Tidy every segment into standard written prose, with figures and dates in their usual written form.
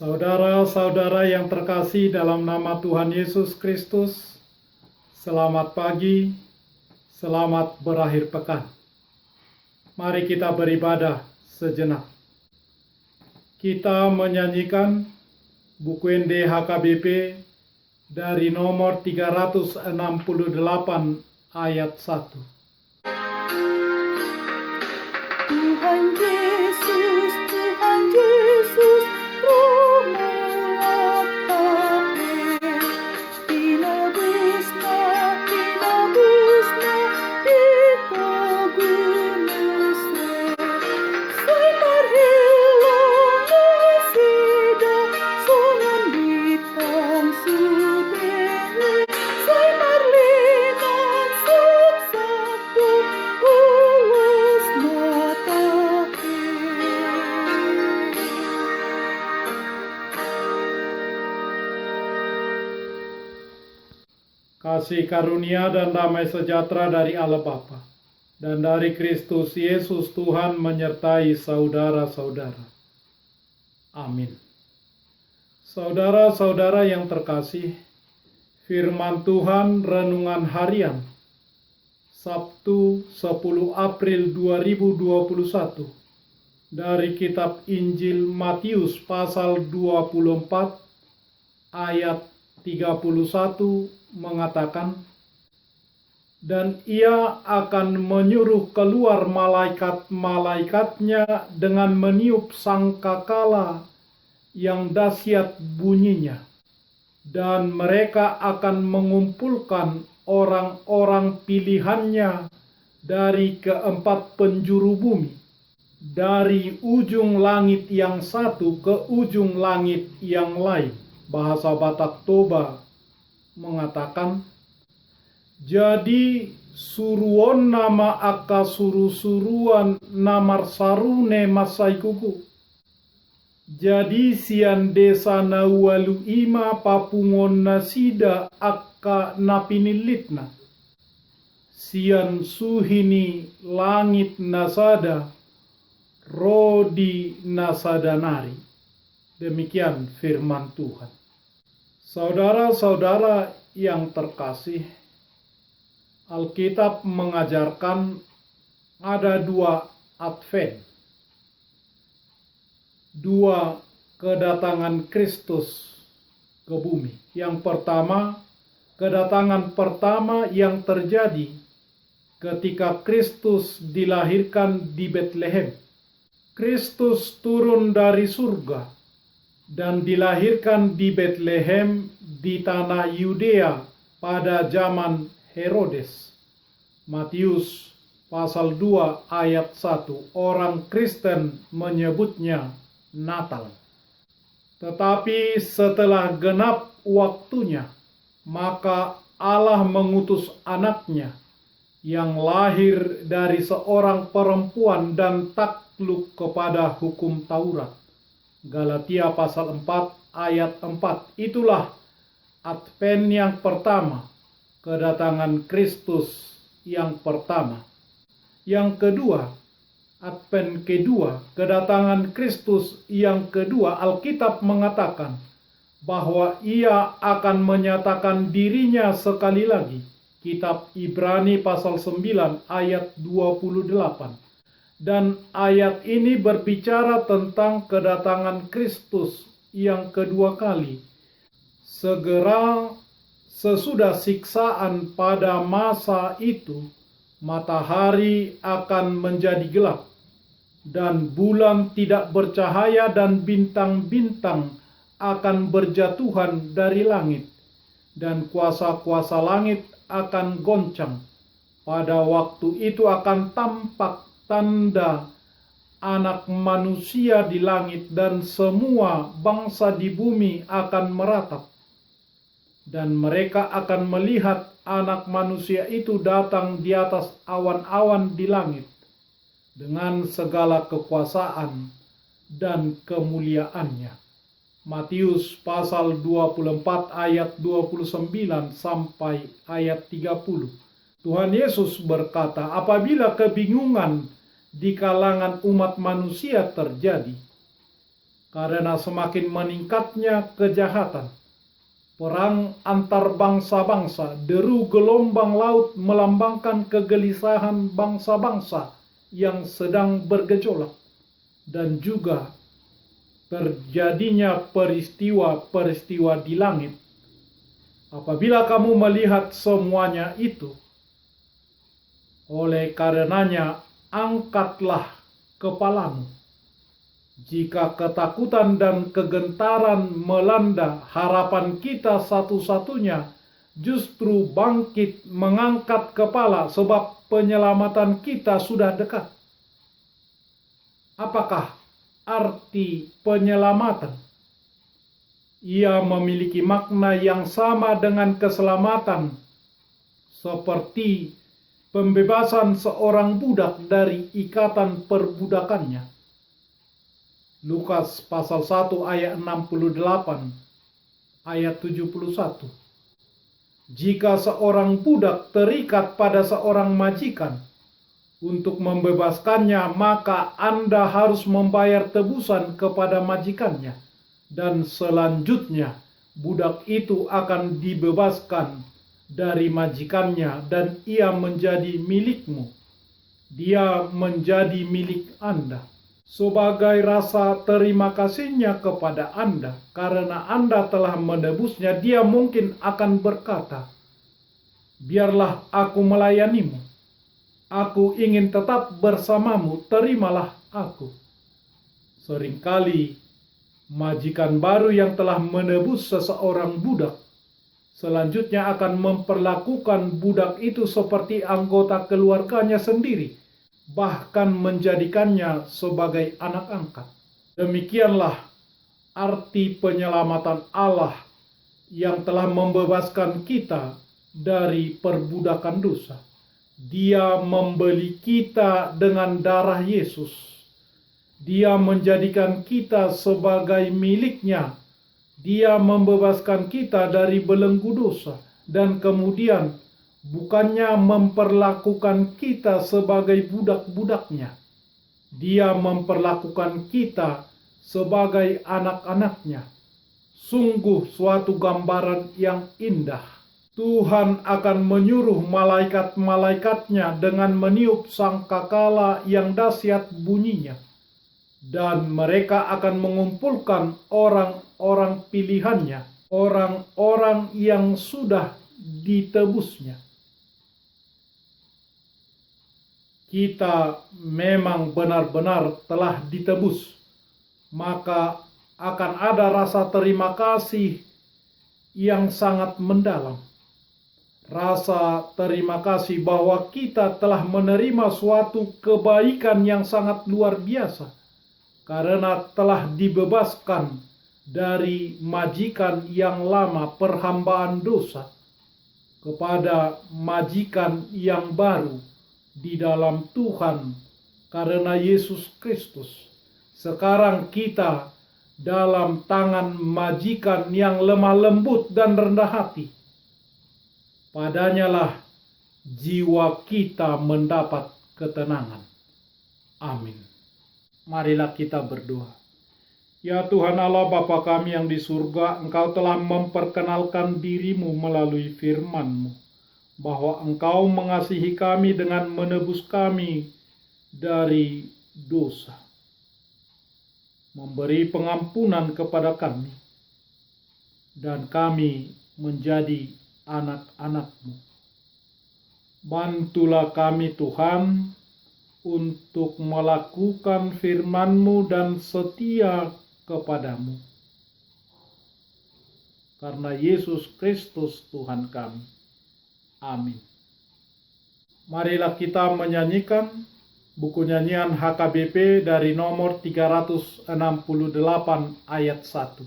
Saudara-saudara yang terkasih dalam nama Tuhan Yesus Kristus, selamat pagi, selamat berakhir pekan. Mari kita beribadah sejenak. Kita menyanyikan buku ND HKBP dari nomor 368 ayat 1. Tuhan Yesus, Tuhan Yesus, Romolah kabeh, tinabusna, ditogunusna, sai marhilong nasida, sonon bitang sudene, sai marlinan subsatu, ulus matahe. Kasih karunia dan damai sejahtera dari Allah Bapa dan dari Kristus Yesus Tuhan menyertai saudara-saudara. Amin. Saudara-saudara yang terkasih, firman Tuhan renungan harian Sabtu 10 April 2021 dari kitab Injil Matius pasal 24 ayat 31 mengatakan, dan ia akan menyuruh keluar malaikat-malaikatnya dengan meniup sangkakala yang dahsyat bunyinya, dan mereka akan mengumpulkan orang-orang pilihannya dari keempat penjuru bumi, dari ujung langit yang satu ke ujung langit yang lain. Bahasa Batak Toba mengatakan, jadi suruon nama aka suru-suruan namar sarune masaikuku. Jadi sian desa nawalu ima papungon nasida aka napinilitna. Sian suhini langit nasada, rodi nasadanari. Demikian firman Tuhan. Saudara-saudara yang terkasih, Alkitab mengajarkan ada dua Advent, dua kedatangan Kristus ke bumi. Yang pertama, kedatangan pertama yang terjadi ketika Kristus dilahirkan di Betlehem. Kristus turun dari surga dan dilahirkan di Betlehem di tanah Yudea pada zaman Herodes. Matius pasal 2 ayat 1, orang Kristen menyebutnya Natal. Tetapi setelah genap waktunya, maka Allah mengutus anaknya yang lahir dari seorang perempuan dan takluk kepada hukum Taurat. Galatia pasal 4 ayat 4. Itulah Advent yang pertama, kedatangan Kristus yang pertama. Yang kedua, Advent kedua, kedatangan Kristus yang kedua, Alkitab mengatakan bahwa ia akan menyatakan dirinya sekali lagi. Kitab Ibrani pasal 9 ayat 28. Dan ayat ini berbicara tentang kedatangan Kristus yang kedua kali. Segera sesudah siksaan pada masa itu, matahari akan menjadi gelap, dan bulan tidak bercahaya, dan bintang-bintang akan berjatuhan dari langit, dan kuasa-kuasa langit akan goncang. Pada waktu itu akan tampak tanda anak manusia di langit, dan semua bangsa di bumi akan meratap. Dan mereka akan melihat anak manusia itu datang di atas awan-awan di langit dengan segala kekuasaan dan kemuliaannya. Matius pasal 24 ayat 29 sampai ayat 30. Tuhan Yesus berkata, apabila kebingungan di kalangan umat manusia terjadi, karena semakin meningkatnya kejahatan, perang antar bangsa-bangsa, deru gelombang laut melambangkan kegelisahan bangsa-bangsa yang sedang bergejolak, dan juga terjadinya peristiwa-peristiwa di langit. Apabila kamu melihat semuanya itu, oleh karenanya angkatlah kepalamu. Jika ketakutan dan kegentaran melanda, harapan kita satu-satunya justru bangkit mengangkat kepala, sebab penyelamatan kita sudah dekat. Apakah arti penyelamatan? Ia memiliki makna yang sama dengan keselamatan, seperti pembebasan seorang budak dari ikatan perbudakannya. Lukas pasal 1 ayat 68, ayat 71. Jika seorang budak terikat pada seorang majikan, untuk membebaskannya, maka Anda harus membayar tebusan kepada majikannya. Dan selanjutnya, budak itu akan dibebaskan dari majikannya dan ia menjadi milikmu. Dia menjadi milik Anda. Sebagai rasa terima kasihnya kepada Anda, karena Anda telah menebusnya, dia mungkin akan berkata, "Biarlah aku melayanimu. Aku ingin tetap bersamamu, terimalah aku." Seringkali majikan baru yang telah menebus seseorang budak selanjutnya akan memperlakukan budak itu seperti anggota keluarganya sendiri, bahkan menjadikannya sebagai anak angkat. Demikianlah arti penyelamatan Allah yang telah membebaskan kita dari perbudakan dosa. Dia membeli kita dengan darah Yesus. Dia menjadikan kita sebagai miliknya. Dia membebaskan kita dari belenggu dosa. Dan kemudian bukannya memperlakukan kita sebagai budak-budaknya. Dia memperlakukan kita sebagai anak-anaknya. Sungguh suatu gambaran yang indah. Tuhan akan menyuruh malaikat-malaikatnya dengan meniup sangkakala yang dahsyat bunyinya. Dan mereka akan mengumpulkan orang-orang pilihannya, orang-orang yang sudah ditebusnya. Kita memang benar-benar telah ditebus, maka akan ada rasa terima kasih yang sangat mendalam. Rasa terima kasih bahwa kita telah menerima suatu kebaikan yang sangat luar biasa, karena telah dibebaskan dari majikan yang lama perhambaan dosa kepada majikan yang baru di dalam Tuhan karena Yesus Kristus. Sekarang kita dalam tangan majikan yang lemah lembut dan rendah hati. Padanyalah jiwa kita mendapat ketenangan. Amin. Marilah kita berdoa. Ya Tuhan Allah Bapa kami yang di surga, Engkau telah memperkenalkan dirimu melalui firman-Mu, bahwa Engkau mengasihi kami dengan menebus kami dari dosa, memberi pengampunan kepada kami, dan kami menjadi anak-anak-Mu. Bantulah kami Tuhan, untuk melakukan firman-Mu dan setia kepadamu. Karena Yesus Kristus Tuhan kami. Amin. Marilah kita menyanyikan buku nyanyian HKBP dari nomor 368 ayat 1.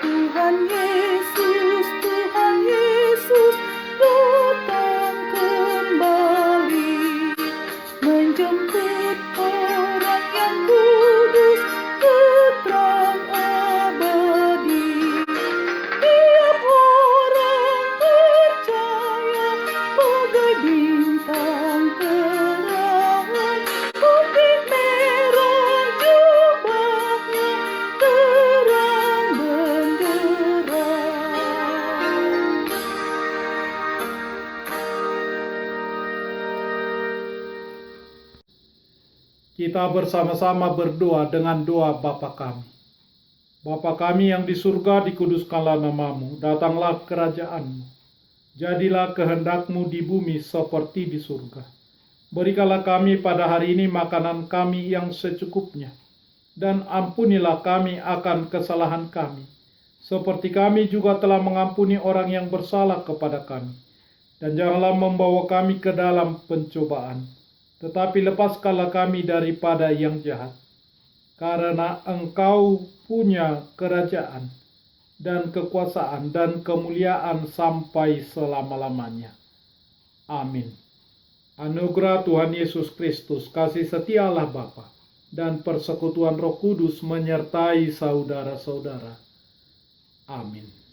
Tuhan Yesus, Tuhan Yesus, datang kembali, menjemput orang yang kudus ke terang abadi. Tiap orang percaya bagai bintang terangan, putih merah Kita bersama-sama berdoa dengan doa Bapa kami. Bapa kami yang di surga, dikuduskanlah namamu, datanglah kerajaanmu. Jadilah kehendakmu di bumi seperti di surga. Berikanlah kami pada hari ini makanan kami yang secukupnya. Dan ampunilah kami akan kesalahan kami, seperti kami juga telah mengampuni orang yang bersalah kepada kami. Dan janganlah membawa kami ke dalam pencobaan, tetapi lepaskanlah kami daripada yang jahat. Karena Engkau punya kerajaan dan kekuasaan dan kemuliaan sampai selama-lamanya. Amin. Anugerah Tuhan Yesus Kristus, kasih setia Allah Bapa, dan persekutuan Roh Kudus menyertai saudara-saudara. Amin.